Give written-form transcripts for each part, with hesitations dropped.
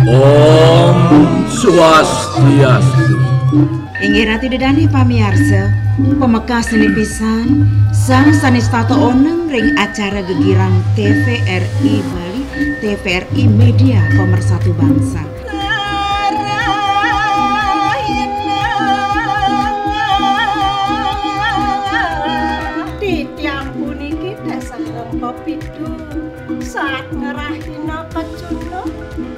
Om Swastiastu. Inggih ratu dedane pamiarsa, pemekas seni pisan sang sanistato oneng ring acara gegirang TVRI Bali, TVRI Media Pemersatu Bangsa. Titiang puniki dasar kopidu saat ngerahina pecuno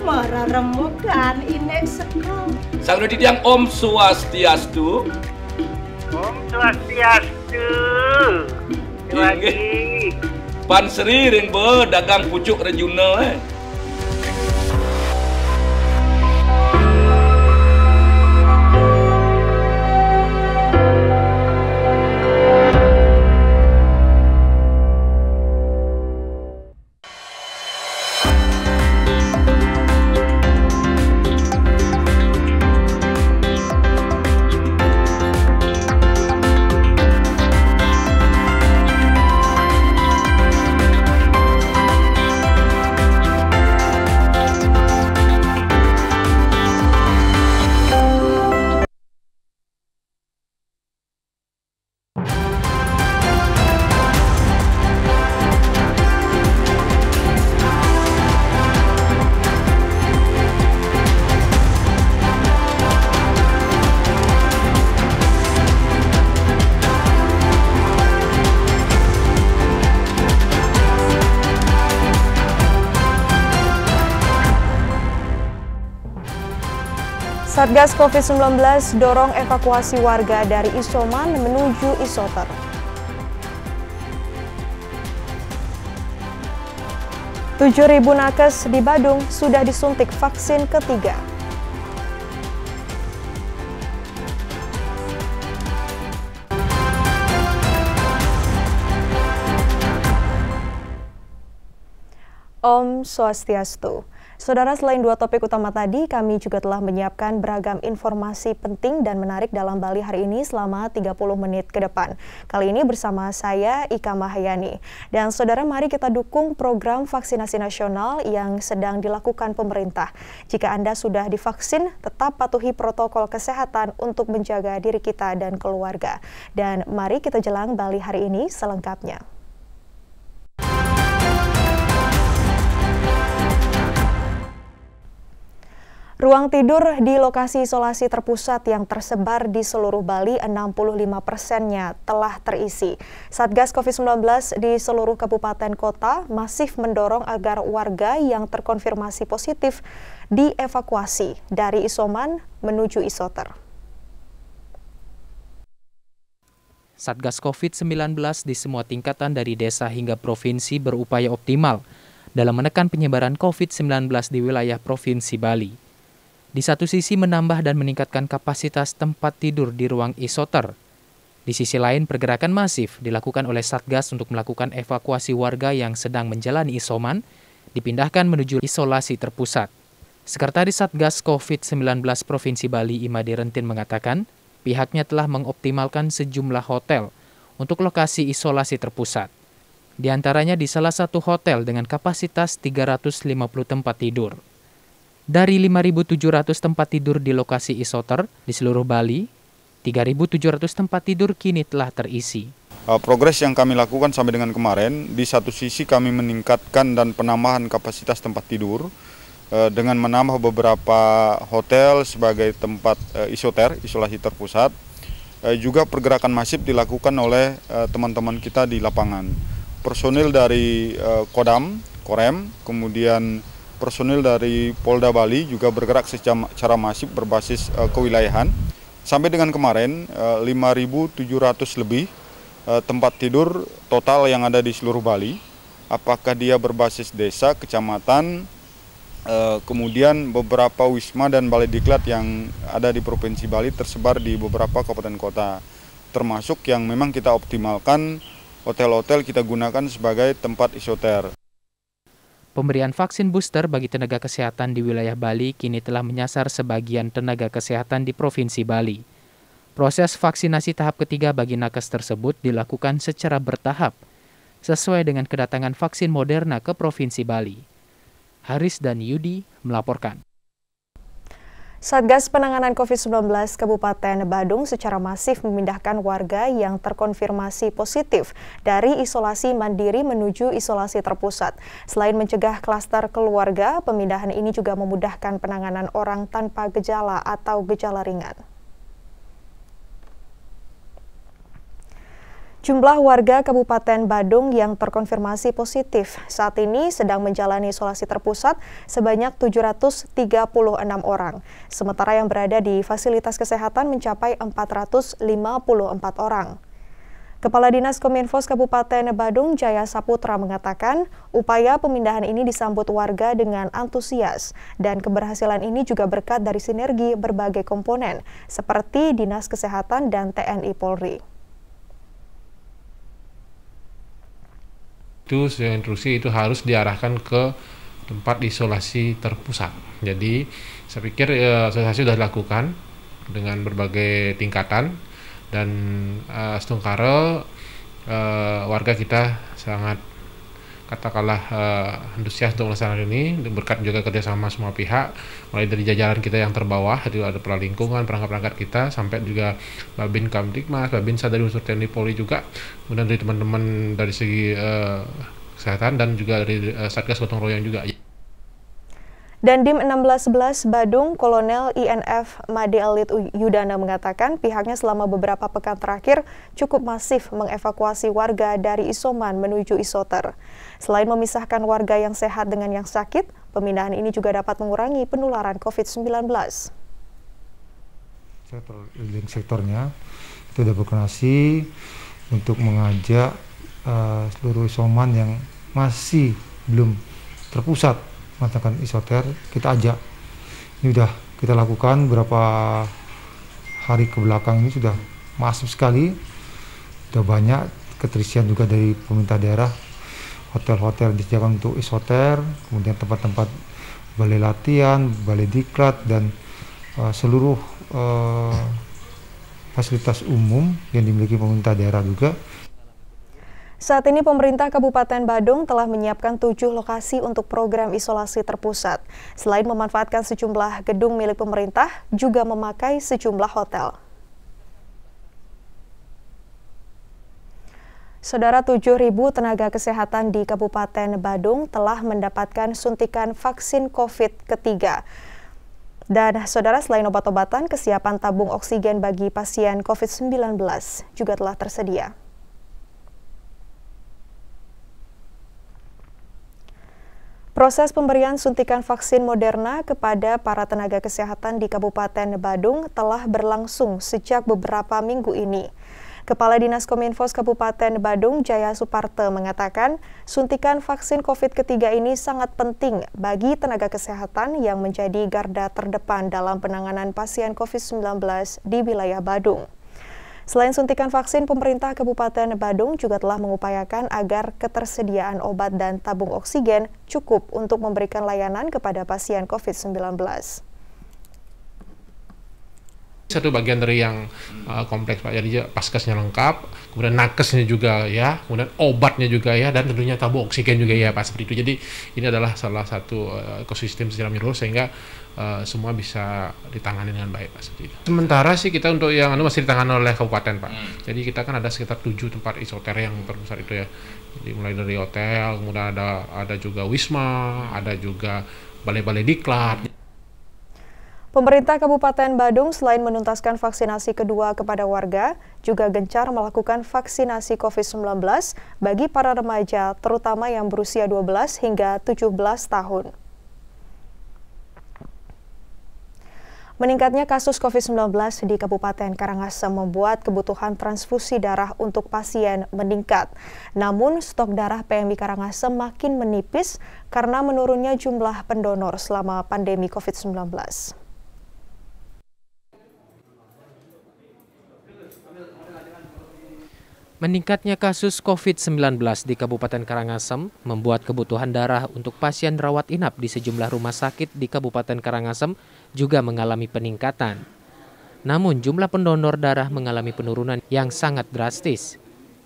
mararemugan inek seko. Sang Didiang Om Swastiastu. Om Swastiastu. Inggih. Pan Sri ring dagang pucuk rejuna Satgas COVID-19 dorong evakuasi warga dari isoman menuju isoter. Tujuh 7.000 nakes di Badung sudah disuntik vaksin ketiga. Om Swastiastu. Saudara, selain dua topik utama tadi, kami juga telah menyiapkan beragam informasi penting dan menarik dalam Bali hari ini selama 30 menit ke depan. Kali ini bersama saya, Ika Mahayani. Dan saudara, mari kita dukung program vaksinasi nasional yang sedang dilakukan pemerintah. Jika Anda sudah divaksin, tetap patuhi protokol kesehatan untuk menjaga diri kita dan keluarga. Dan mari kita jelang Bali hari ini selengkapnya. Ruang tidur di lokasi isolasi terpusat yang tersebar di seluruh Bali, 65%-nya telah terisi. Satgas COVID-19 di seluruh kabupaten kota masif mendorong agar warga yang terkonfirmasi positif dievakuasi dari isoman menuju isoter. Satgas COVID-19 di semua tingkatan dari desa hingga provinsi berupaya optimal dalam menekan penyebaran COVID-19 di wilayah Provinsi Bali. Di satu sisi menambah dan meningkatkan kapasitas tempat tidur di ruang isoter. Di sisi lain pergerakan masif dilakukan oleh Satgas untuk melakukan evakuasi warga yang sedang menjalani isoman, dipindahkan menuju isolasi terpusat. Sekretaris Satgas COVID-19 Provinsi Bali Imade Rentin mengatakan, pihaknya telah mengoptimalkan sejumlah hotel untuk lokasi isolasi terpusat. Di antaranya di salah satu hotel dengan kapasitas 350 tempat tidur. Dari 5.700 tempat tidur di lokasi isoter di seluruh Bali, 3.700 tempat tidur kini telah terisi. Progres yang kami lakukan sampai dengan kemarin, di satu sisi kami meningkatkan dan penambahan kapasitas tempat tidur dengan menambah beberapa hotel sebagai tempat isolasi terpusat. Juga pergerakan masif dilakukan oleh teman-teman kita di lapangan. Personil dari Korem, kemudian personil dari Polda Bali juga bergerak secara masif berbasis kewilayahan. Sampai dengan kemarin 5.700 lebih tempat tidur total yang ada di seluruh Bali. Apakah dia berbasis desa, kecamatan, kemudian beberapa wisma dan balai diklat yang ada di Provinsi Bali tersebar di beberapa kabupaten kota. Termasuk yang memang kita optimalkan, hotel-hotel kita gunakan sebagai tempat isoter. Pemberian vaksin booster bagi tenaga kesehatan di wilayah Bali kini telah menyasar sebagian tenaga kesehatan di Provinsi Bali. Proses vaksinasi tahap ketiga bagi nakes tersebut dilakukan secara bertahap, sesuai dengan kedatangan vaksin Moderna ke Provinsi Bali. Haris dan Yudi melaporkan. Satgas Penanganan COVID-19 Kabupaten Badung secara masif memindahkan warga yang terkonfirmasi positif dari isolasi mandiri menuju isolasi terpusat. Selain mencegah klaster keluarga, pemindahan ini juga memudahkan penanganan orang tanpa gejala atau gejala ringan. Jumlah warga Kabupaten Badung yang terkonfirmasi positif saat ini sedang menjalani isolasi terpusat sebanyak 736 orang, sementara yang berada di fasilitas kesehatan mencapai 454 orang. Kepala Dinas Kominfos Kabupaten Badung, Jaya Saputra mengatakan, upaya pemindahan ini disambut warga dengan antusias dan keberhasilan ini juga berkat dari sinergi berbagai komponen seperti Dinas Kesehatan dan TNI Polri. Itu instruksi itu harus diarahkan ke tempat isolasi terpusat. Jadi saya pikir sosialisasi sudah dilakukan dengan berbagai tingkatan dan setungkara warga kita sangat katakanlah antusias untuk melaksanakan ini berkat juga kerjasama semua pihak, mulai dari jajaran kita yang terbawah, itu ada kepala lingkungan, perangkat-perangkat kita, sampai juga Babin Kamtibmas, Babinsa dari unsur TNI Polri juga, kemudian dari teman-teman dari segi kesehatan dan juga dari Satgas Gotong Royong juga. Dandim 1611 Badung, Kolonel INF Made Alit Yudana mengatakan pihaknya selama beberapa pekan terakhir cukup masif mengevakuasi warga dari isoman menuju isoter. Selain memisahkan warga yang sehat dengan yang sakit, pemindahan ini juga dapat mengurangi penularan COVID-19. Sektornya itu sudah berkoordinasi untuk mengajak seluruh isoman yang masih belum terpusat mengatakan isoter, kita ajak. Ini sudah kita lakukan beberapa hari ke belakang, ini sudah masif sekali. Sudah banyak keterisian juga dari pemerintah daerah, hotel-hotel disediakan untuk isoter, kemudian tempat-tempat balai latihan, balai diklat, dan seluruh fasilitas umum yang dimiliki pemerintah daerah juga. Saat ini pemerintah Kabupaten Badung telah menyiapkan 7 lokasi untuk program isolasi terpusat. Selain memanfaatkan sejumlah gedung milik pemerintah, juga memakai sejumlah hotel. Saudara, 7.000 tenaga kesehatan di Kabupaten Badung telah mendapatkan suntikan vaksin COVID ketiga. Dan saudara, selain obat-obatan, kesiapan tabung oksigen bagi pasien COVID-19 juga telah tersedia. Proses pemberian suntikan vaksin Moderna kepada para tenaga kesehatan di Kabupaten Badung telah berlangsung sejak beberapa minggu ini. Kepala Dinas Kominfos Kabupaten Badung, Jaya Suparte, mengatakan suntikan vaksin COVID ketiga ini sangat penting bagi tenaga kesehatan yang menjadi garda terdepan dalam penanganan pasien COVID-19 di wilayah Badung. Selain suntikan vaksin, pemerintah Kabupaten Badung juga telah mengupayakan agar ketersediaan obat dan tabung oksigen cukup untuk memberikan layanan kepada pasien COVID-19. Satu bagian dari yang kompleks, Pak. Jadi paskesnya lengkap, kemudian nakesnya juga ya, kemudian obatnya juga ya, dan tentunya tabung oksigen juga ya, Pak, seperti itu. Jadi ini adalah salah satu ekosistem secara menyeluruh sehingga semua bisa ditangani dengan baik, Pak, seperti itu. Sementara sih kita untuk yang masih ditangani oleh kabupaten, Pak. Jadi kita kan ada sekitar 7 tempat isoter yang terpusat itu ya. Jadi mulai dari hotel, kemudian ada juga wisma, ada juga balai-balai diklat. Pemerintah Kabupaten Badung selain menuntaskan vaksinasi kedua kepada warga, juga gencar melakukan vaksinasi COVID-19 bagi para remaja, terutama yang berusia 12 hingga 17 tahun. Meningkatnya kasus COVID-19 di Kabupaten Karangasem membuat kebutuhan transfusi darah untuk pasien meningkat. Namun, stok darah PMI Karangasem makin menipis karena menurunnya jumlah pendonor selama pandemi COVID-19. Meningkatnya kasus COVID-19 di Kabupaten Karangasem membuat kebutuhan darah untuk pasien rawat inap di sejumlah rumah sakit di Kabupaten Karangasem juga mengalami peningkatan. Namun jumlah pendonor darah mengalami penurunan yang sangat drastis,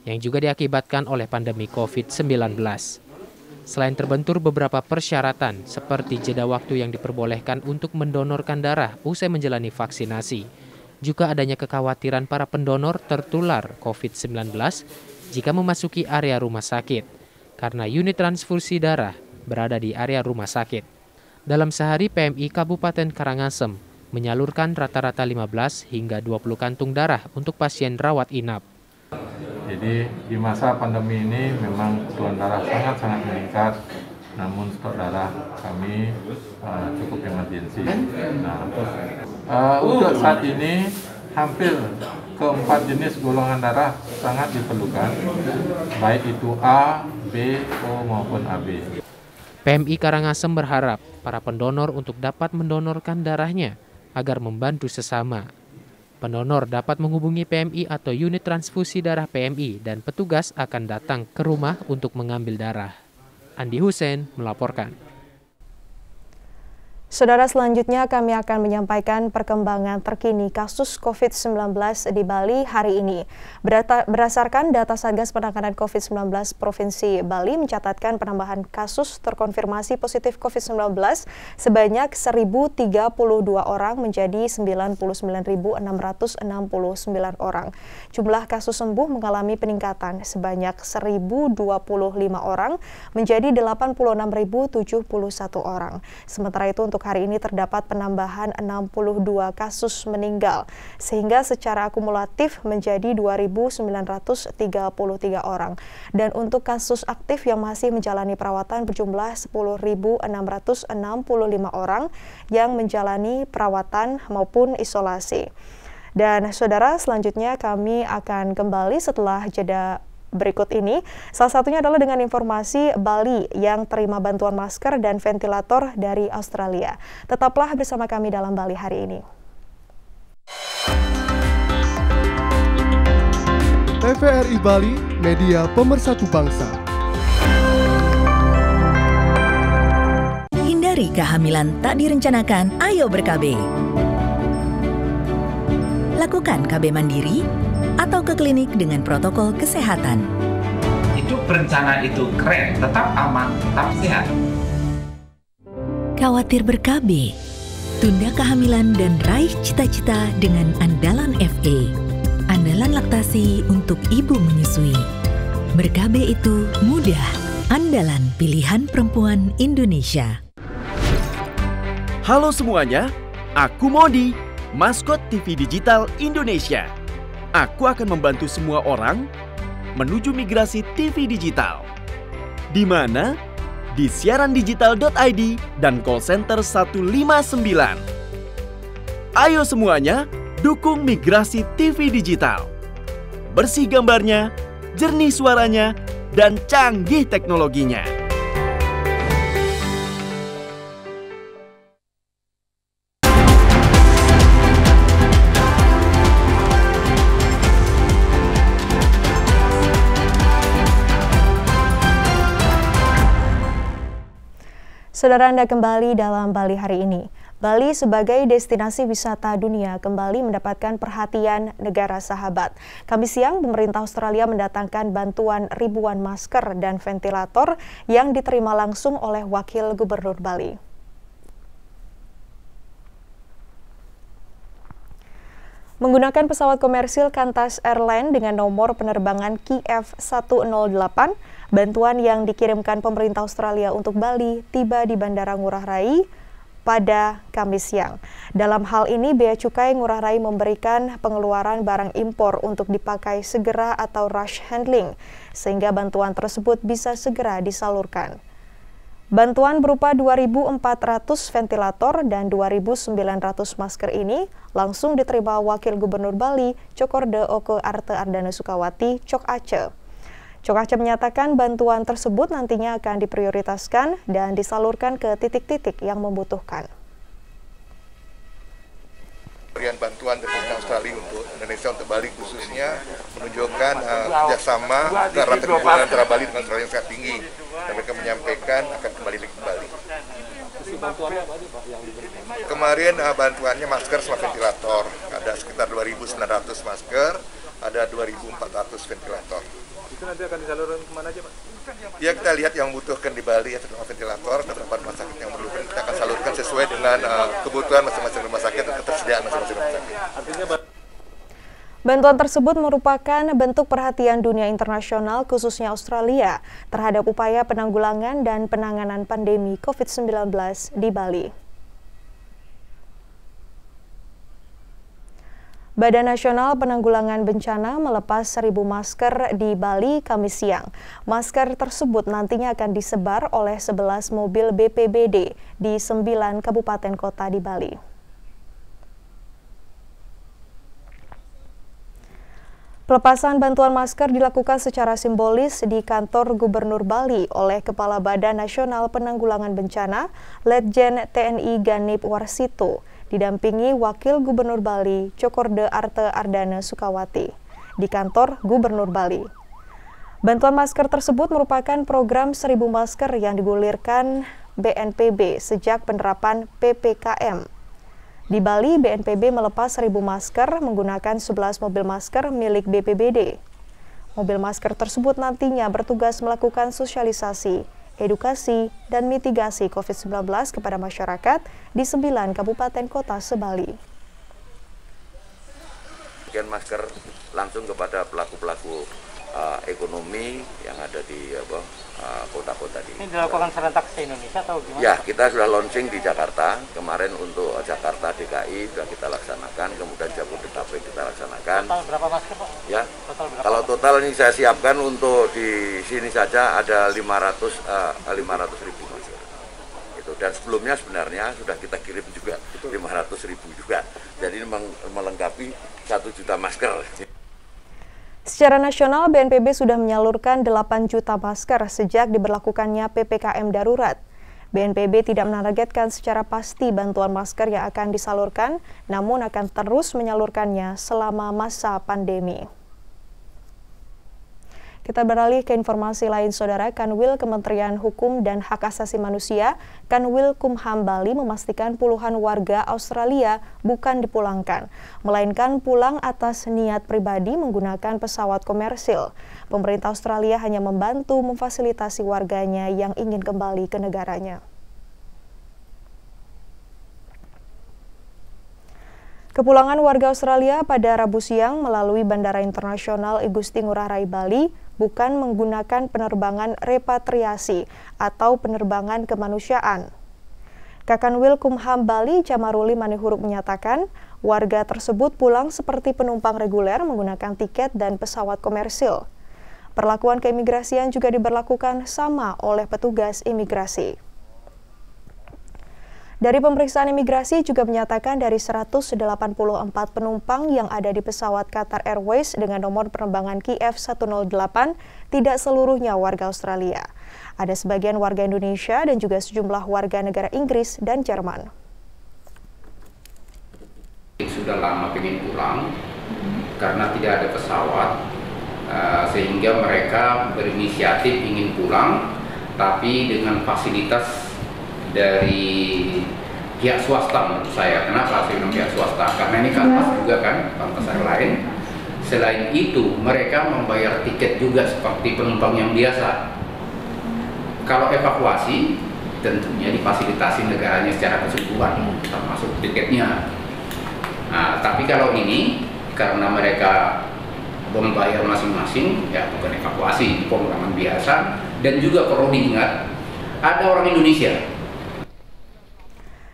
yang juga diakibatkan oleh pandemi COVID-19. Selain terbentur beberapa persyaratan seperti jeda waktu yang diperbolehkan untuk mendonorkan darah usai menjalani vaksinasi, juga adanya kekhawatiran para pendonor tertular COVID-19 jika memasuki area rumah sakit, karena unit transfusi darah berada di area rumah sakit. Dalam sehari, PMI Kabupaten Karangasem menyalurkan rata-rata 15 hingga 20 kantung darah untuk pasien rawat inap. Jadi di masa pandemi ini memang kebutuhan darah sangat-sangat meningkat, namun stok darah kami cukup emergensi. Untuk saat ini hampir keempat jenis golongan darah sangat diperlukan, baik itu A, B, O maupun AB. PMI Karangasem berharap para pendonor untuk dapat mendonorkan darahnya agar membantu sesama. Pendonor dapat menghubungi PMI atau unit transfusi darah PMI dan petugas akan datang ke rumah untuk mengambil darah. Andi Hussein melaporkan. Saudara, selanjutnya kami akan menyampaikan perkembangan terkini kasus COVID-19 di Bali hari ini. Berdasarkan data Satgas Penanganan COVID-19 Provinsi Bali mencatatkan penambahan kasus terkonfirmasi positif COVID-19 sebanyak 1.032 orang menjadi 99.669 orang. Jumlah kasus sembuh mengalami peningkatan sebanyak 1.025 orang menjadi 86.071 orang. Sementara itu untuk hari ini terdapat penambahan 62 kasus meninggal, sehingga secara akumulatif menjadi 2.933 orang. Dan untuk kasus aktif yang masih menjalani perawatan berjumlah 10.665 orang yang menjalani perawatan maupun isolasi. Dan saudara, selanjutnya kami akan kembali setelah jeda berikut ini. Salah satunya adalah dengan informasi Bali yang terima bantuan masker dan ventilator dari Australia. Tetaplah bersama kami dalam Bali hari ini. TVRI Bali, media pemersatu bangsa. Hindari kehamilan tak direncanakan, ayo ber-KB. Lakukan KB mandiri atau ke klinik dengan protokol kesehatan. Hidup berencana itu keren, tetap aman, tetap sehat. Khawatir ber-KB? Tunda kehamilan dan raih cita-cita dengan Andalan FA. Andalan laktasi untuk ibu menyusui. Ber-KB itu mudah. Andalan pilihan perempuan Indonesia. Halo semuanya, aku Modi, maskot TV Digital Indonesia. Aku akan membantu semua orang menuju migrasi TV digital. Di mana? Di siarandigital.id dan call center 159. Ayo semuanya, dukung migrasi TV digital. Bersih gambarnya, jernih suaranya, dan canggih teknologinya. Saudara, Anda kembali dalam Bali hari ini. Bali sebagai destinasi wisata dunia kembali mendapatkan perhatian negara sahabat. Kamis siang, pemerintah Australia mendatangkan bantuan ribuan masker dan ventilator yang diterima langsung oleh Wakil Gubernur Bali. Menggunakan pesawat komersil Qantas Airlines dengan nomor penerbangan QF108, bantuan yang dikirimkan pemerintah Australia untuk Bali tiba di Bandara Ngurah Rai pada Kamis siang. Dalam hal ini, Bea Cukai Ngurah Rai memberikan pengeluaran barang impor untuk dipakai segera atau rush handling, sehingga bantuan tersebut bisa segera disalurkan. Bantuan berupa 2.400 ventilator dan 2.900 masker ini langsung diterima Wakil Gubernur Bali, Cokorda Oke Arte Ardana Sukawati, Cok Aceh. Cok Aceh menyatakan bantuan tersebut nantinya akan diprioritaskan dan disalurkan ke titik-titik yang membutuhkan. Pemberian bantuan dari pemerintah Australia untuk Indonesia, untuk Bali khususnya, menunjukkan kerjasama antara Bali dengan Australia yang sangat tinggi. Dan mereka menyampaikan akan kembali lagi ke Bali. Kemarin bantuannya masker sama ventilator. Ada sekitar 2.900 masker, ada 2.400 ventilator. Itu nanti akan disalurkan kemana aja Pak? Ya kita lihat yang membutuhkan di Bali ya, terutama ventilator dan tempat rumah sakit yang memerlukan kita akan salurkan sesuai dengan kebutuhan masing-masing rumah sakit dan ketersediaan masing-masing rumah sakit. Artinya bantuan tersebut merupakan bentuk perhatian dunia internasional khususnya Australia terhadap upaya penanggulangan dan penanganan pandemi COVID-19 di Bali. Badan Nasional Penanggulangan Bencana melepas 1.000 masker di Bali Kamis siang. Masker tersebut nantinya akan disebar oleh 11 mobil BPBD di 9 kabupaten kota di Bali. Pelepasan bantuan masker dilakukan secara simbolis di kantor Gubernur Bali oleh Kepala Badan Nasional Penanggulangan Bencana, Letjen TNI Ganip Warsito, didampingi Wakil Gubernur Bali, Cokorde Arte Ardana Sukawati, di kantor Gubernur Bali. Bantuan masker tersebut merupakan program 1.000 masker yang digulirkan BNPB sejak penerapan PPKM. Di Bali, BNPB melepas 1.000 masker menggunakan 11 mobil masker milik BPBD. Mobil masker tersebut nantinya bertugas melakukan sosialisasi, edukasi, dan mitigasi COVID-19 kepada masyarakat di 9 kabupaten kota se-Bali. Bagian masker langsung kepada pelaku-pelaku ekonomi yang ada di kota-kota di. Ini dilakukan serentak se-Indonesia atau gimana? Ya, kita sudah launching di Jakarta. Kemarin untuk Jakarta DKI sudah kita laksanakan, kemudian Jabodetabek kita laksanakan. Total berapa masker Pak? Ya, total berapa? Kalau total ini saya siapkan untuk di sini saja ada 500.000 masker. Itu. Dan sebelumnya sebenarnya sudah kita kirim juga 500.000 juga. Jadi ini melengkapi 1 juta masker. Secara nasional, BNPB sudah menyalurkan 8 juta masker sejak diberlakukannya PPKM darurat. BNPB tidak menargetkan secara pasti bantuan masker yang akan disalurkan, namun akan terus menyalurkannya selama masa pandemi. Kita beralih ke informasi lain, Saudara. Kanwil Kementerian Hukum dan Hak Asasi Manusia, Kanwil Kumham Bali memastikan puluhan warga Australia bukan dipulangkan, melainkan pulang atas niat pribadi menggunakan pesawat komersil. Pemerintah Australia hanya membantu memfasilitasi warganya yang ingin kembali ke negaranya. Kepulangan warga Australia pada Rabu siang melalui Bandara Internasional I Gusti Ngurah Rai Bali bukan menggunakan penerbangan repatriasi atau penerbangan kemanusiaan. Kakanwil Kumham Bali Jamaruli Manihuruk menyatakan warga tersebut pulang seperti penumpang reguler menggunakan tiket dan pesawat komersil. Perlakuan keimigrasian juga diberlakukan sama oleh petugas imigrasi. Dari pemeriksaan imigrasi juga menyatakan dari 184 penumpang yang ada di pesawat Qatar Airways dengan nomor penerbangan QF108 tidak seluruhnya warga Australia. Ada sebagian warga Indonesia dan juga sejumlah warga negara Inggris dan Jerman. Sudah lama ingin pulang karena tidak ada pesawat, sehingga mereka berinisiatif ingin pulang, tapi dengan fasilitas dari pihak swasta menurut saya. Kenapa saya bilang pihak swasta? Karena ini Qantas juga kan, Qantas Airlines. Selain itu, mereka membayar tiket juga seperti penumpang yang biasa. Kalau evakuasi, tentunya difasilitasi negaranya secara keseluruhan, termasuk tiketnya. Nah, tapi kalau ini, karena mereka membayar masing-masing, ya bukan evakuasi, pemulangan biasa. Dan juga perlu diingat, ada orang Indonesia.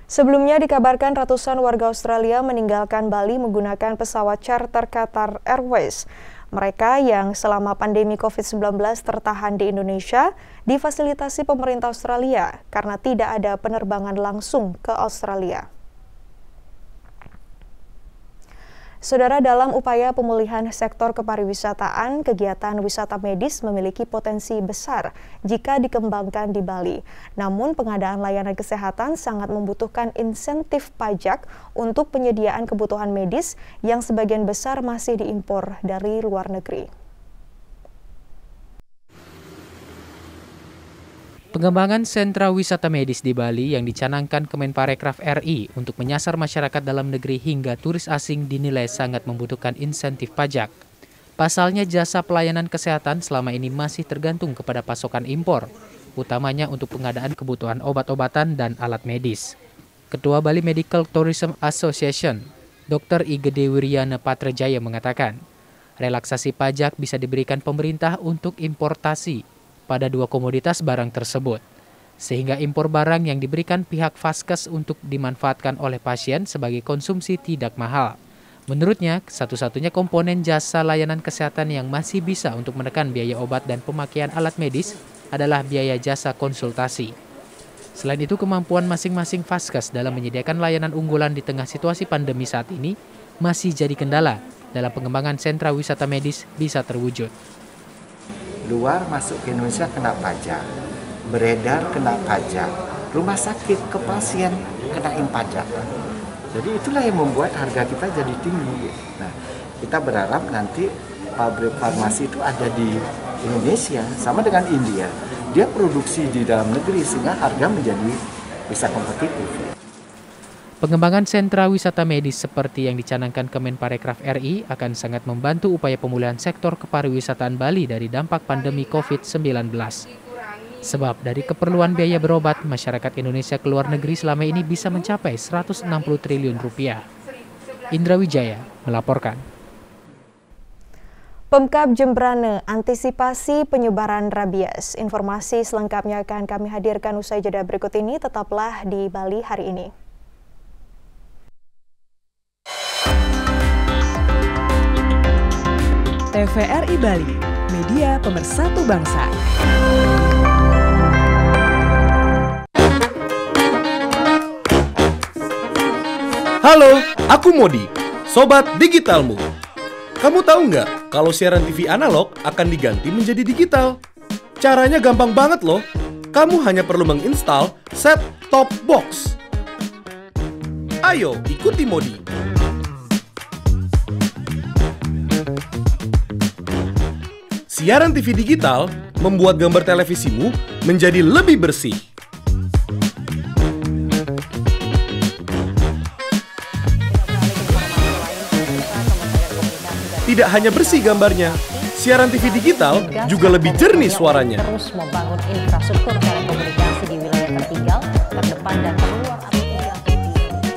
Sebelumnya dikabarkan ratusan warga Australia meninggalkan Bali menggunakan pesawat charter Qatar Airways. Mereka yang selama pandemi COVID-19 tertahan di Indonesia difasilitasi pemerintah Australia karena tidak ada penerbangan langsung ke Australia. Saudara, dalam upaya pemulihan sektor kepariwisataan, kegiatan wisata medis memiliki potensi besar jika dikembangkan di Bali. Namun, pengadaan layanan kesehatan sangat membutuhkan insentif pajak untuk penyediaan kebutuhan medis yang sebagian besar masih diimpor dari luar negeri. Pengembangan sentra wisata medis di Bali yang dicanangkan Kemenparekraf RI untuk menyasar masyarakat dalam negeri hingga turis asing dinilai sangat membutuhkan insentif pajak. Pasalnya jasa pelayanan kesehatan selama ini masih tergantung kepada pasokan impor, utamanya untuk pengadaan kebutuhan obat-obatan dan alat medis. Ketua Bali Medical Tourism Association, Dr. I Gede Wiryana Patrajaya mengatakan, relaksasi pajak bisa diberikan pemerintah untuk importasi pada 2 komoditas barang tersebut, sehingga impor barang yang diberikan pihak Vaskes untuk dimanfaatkan oleh pasien sebagai konsumsi tidak mahal. Menurutnya, satu-satunya komponen jasa layanan kesehatan yang masih bisa untuk menekan biaya obat dan pemakaian alat medis adalah biaya jasa konsultasi. Selain itu, kemampuan masing-masing Vaskes dalam menyediakan layanan unggulan di tengah situasi pandemi saat ini masih jadi kendala dalam pengembangan sentra wisata medis bisa terwujud. Luar masuk ke Indonesia kena pajak, beredar kena pajak, rumah sakit ke pasien kenain pajak. Jadi itulah yang membuat harga kita jadi tinggi. Nah, kita berharap nanti pabrik farmasi itu ada di Indonesia, sama dengan India. Dia produksi di dalam negeri sehingga harga menjadi bisa kompetitif. Pengembangan sentra wisata medis seperti yang dicanangkan Kemenparekraf RI akan sangat membantu upaya pemulihan sektor kepariwisataan Bali dari dampak pandemi COVID-19. Sebab dari keperluan biaya berobat, masyarakat Indonesia ke luar negeri selama ini bisa mencapai 160 triliun rupiah. Indra Wijaya melaporkan. Pemkab Jembrane antisipasi penyebaran rabies. Informasi selengkapnya akan kami hadirkan usai jeda berikut ini. Tetaplah di Bali hari ini. TVRI Bali, media pemersatu bangsa. Halo, aku Modi, Sobat Digitalmu. Kamu tahu nggak kalau siaran TV analog akan diganti menjadi digital? Caranya gampang banget loh. Kamu hanya perlu menginstal set-top box. Ayo, ikuti Modi. Siaran TV digital membuat gambar televisimu menjadi lebih bersih. Tidak hanya bersih gambarnya, siaran TV digital juga lebih jernih suaranya. Terus membangun infrastruktur telekomunikasi di wilayah tertinggal, terdepan dan terluar.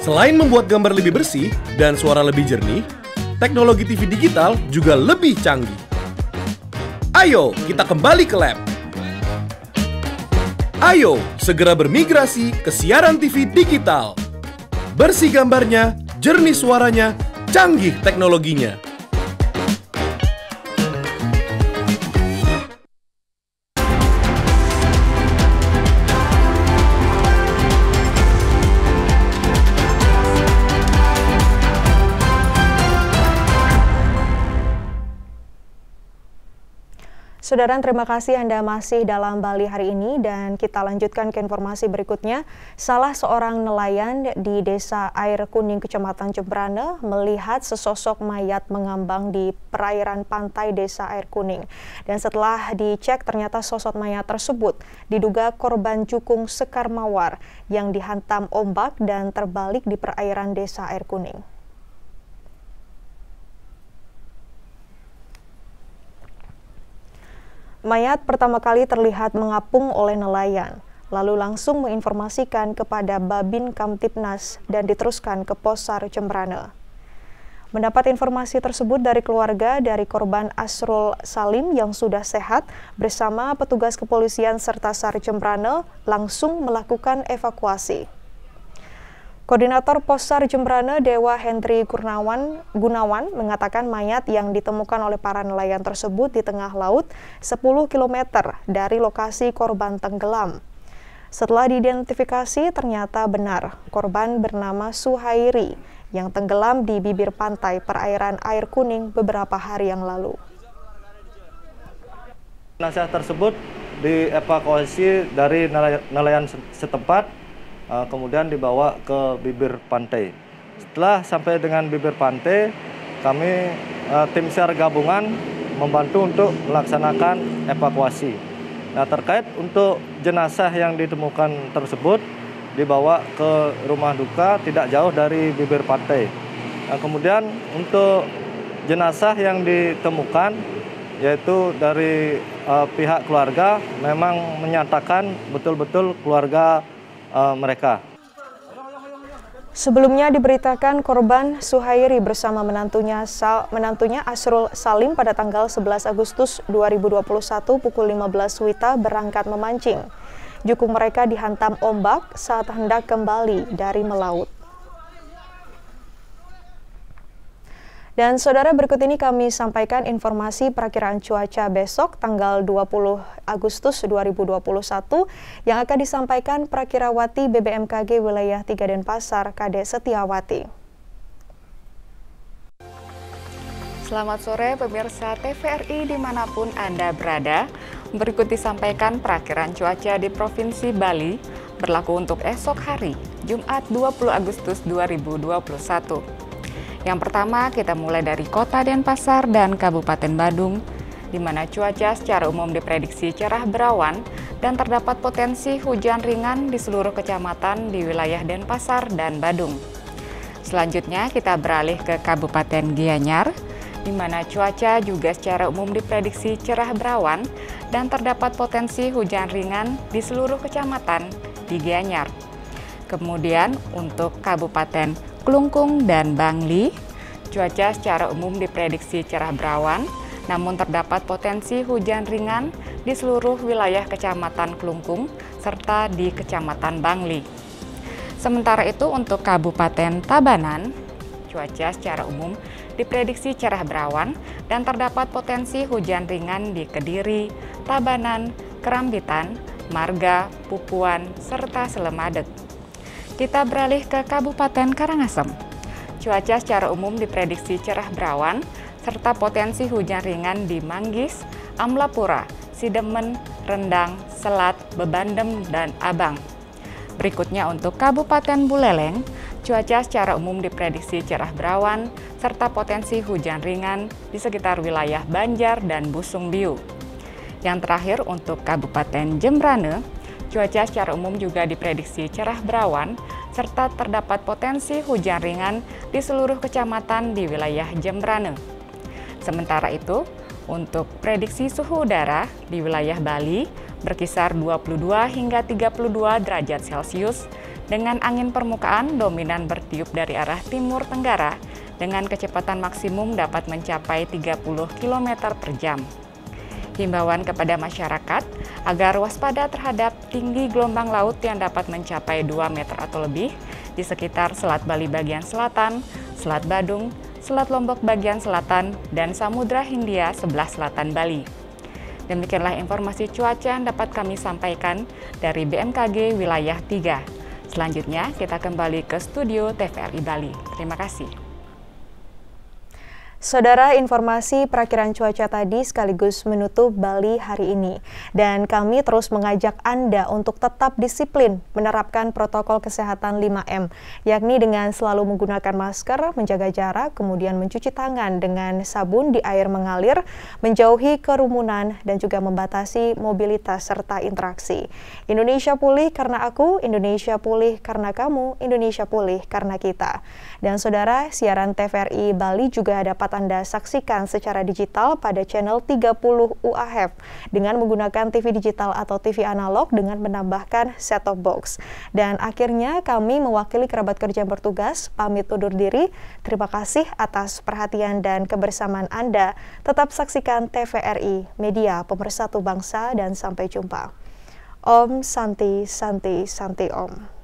Selain membuat gambar lebih bersih dan suara lebih jernih, teknologi TV digital juga lebih canggih. Ayo, kita kembali ke lab. Ayo, segera bermigrasi ke siaran TV digital. Bersih gambarnya, jernih suaranya, canggih teknologinya. Saudara, terima kasih Anda masih dalam Bali hari ini dan kita lanjutkan ke informasi berikutnya. Salah seorang nelayan di Desa Air Kuning, Kecamatan Jembrane melihat sesosok mayat mengambang di perairan pantai Desa Air Kuning. Dan setelah dicek ternyata sosok mayat tersebut diduga korban cukung sekar mawar yang dihantam ombak dan terbalik di perairan Desa Air Kuning. Mayat pertama kali terlihat mengapung oleh nelayan, lalu langsung menginformasikan kepada Babin Kamtibnas dan diteruskan ke Posar Jembrane. Mendapat informasi tersebut dari keluarga dari korban Asrul Salim yang sudah sehat, bersama petugas kepolisian serta Sar Jembrane langsung melakukan evakuasi. Koordinator Posar Jembrane Dewa Hendri Gunawan mengatakan mayat yang ditemukan oleh para nelayan tersebut di tengah laut 10 km dari lokasi korban tenggelam. Setelah diidentifikasi ternyata benar korban bernama Suhairi yang tenggelam di bibir pantai perairan Air Kuning beberapa hari yang lalu. Jenazah tersebut dievakuasi dari nelayan setempat, kemudian dibawa ke bibir pantai. Setelah sampai dengan bibir pantai, kami tim SAR gabungan membantu untuk melaksanakan evakuasi. Nah, terkait untuk jenazah yang ditemukan tersebut dibawa ke rumah duka tidak jauh dari bibir pantai. Nah, kemudian untuk jenazah yang ditemukan yaitu dari pihak keluarga memang menyatakan betul-betul keluarga mereka. Sebelumnya diberitakan korban Suhairi bersama menantunya Asrul Salim pada tanggal 11 Agustus 2021 pukul 15 WITA berangkat memancing. Jukung mereka dihantam ombak saat hendak kembali dari melaut. Dan saudara, berikut ini kami sampaikan informasi perakiraan cuaca besok tanggal 20 Agustus 2021 yang akan disampaikan Prakirawati BBMKG Wilayah 3 Denpasar, Kade Setiawati. Selamat sore pemirsa TVRI dimanapun Anda berada. Berikut disampaikan perakiraan cuaca di Provinsi Bali berlaku untuk esok hari, Jumat 20 Agustus 2021. Yang pertama, kita mulai dari Kota Denpasar dan Kabupaten Badung, di mana cuaca secara umum diprediksi cerah berawan dan terdapat potensi hujan ringan di seluruh kecamatan di wilayah Denpasar dan Badung. Selanjutnya, kita beralih ke Kabupaten Gianyar, di mana cuaca juga secara umum diprediksi cerah berawan dan terdapat potensi hujan ringan di seluruh kecamatan di Gianyar. Kemudian, untuk Kabupaten Klungkung dan Bangli, cuaca secara umum diprediksi cerah berawan, namun terdapat potensi hujan ringan di seluruh wilayah Kecamatan Klungkung serta di Kecamatan Bangli. Sementara itu untuk Kabupaten Tabanan, cuaca secara umum diprediksi cerah berawan dan terdapat potensi hujan ringan di Kediri, Tabanan, Kerambitan, Marga, Pupuan, serta Selemadeg. Kita beralih ke Kabupaten Karangasem. Cuaca secara umum diprediksi cerah berawan, serta potensi hujan ringan di Manggis, Amlapura, Sidemen, Rendang, Selat, Bebandem, dan Abang. Berikutnya untuk Kabupaten Buleleng, cuaca secara umum diprediksi cerah berawan, serta potensi hujan ringan di sekitar wilayah Banjar dan Busung Biu. Yang terakhir untuk Kabupaten Jembrane, cuaca secara umum juga diprediksi cerah berawan, serta terdapat potensi hujan ringan di seluruh kecamatan di wilayah Jembrane. Sementara itu, untuk prediksi suhu udara di wilayah Bali berkisar 22 hingga 32 derajat Celcius, dengan angin permukaan dominan bertiup dari arah timur tenggara dengan kecepatan maksimum dapat mencapai 30 km per jam. Himbauan kepada masyarakat agar waspada terhadap tinggi gelombang laut yang dapat mencapai 2 meter atau lebih di sekitar Selat Bali bagian selatan, Selat Badung, Selat Lombok bagian selatan, dan Samudra Hindia sebelah selatan Bali. Demikianlah informasi cuaca yang dapat kami sampaikan dari BMKG Wilayah 3. Selanjutnya kita kembali ke studio TVRI Bali. Terima kasih. Saudara, informasi perakiraan cuaca tadi sekaligus menutup Bali hari ini. Dan kami terus mengajak Anda untuk tetap disiplin menerapkan protokol kesehatan 5M, yakni dengan selalu menggunakan masker, menjaga jarak, kemudian mencuci tangan dengan sabun di air mengalir, menjauhi kerumunan, dan juga membatasi mobilitas serta interaksi. Indonesia pulih karena aku, Indonesia pulih karena kamu, Indonesia pulih karena kita. Dan saudara, siaran TVRI Bali juga dapat Anda saksikan secara digital pada channel 30 UAHF dengan menggunakan TV digital atau TV analog dengan menambahkan set-top box. Dan akhirnya kami mewakili kerabat kerja yang bertugas pamit undur diri. Terima kasih atas perhatian dan kebersamaan Anda. Tetap saksikan TVRI, media pemersatu bangsa, dan sampai jumpa. Om Santi Santi Santi Om.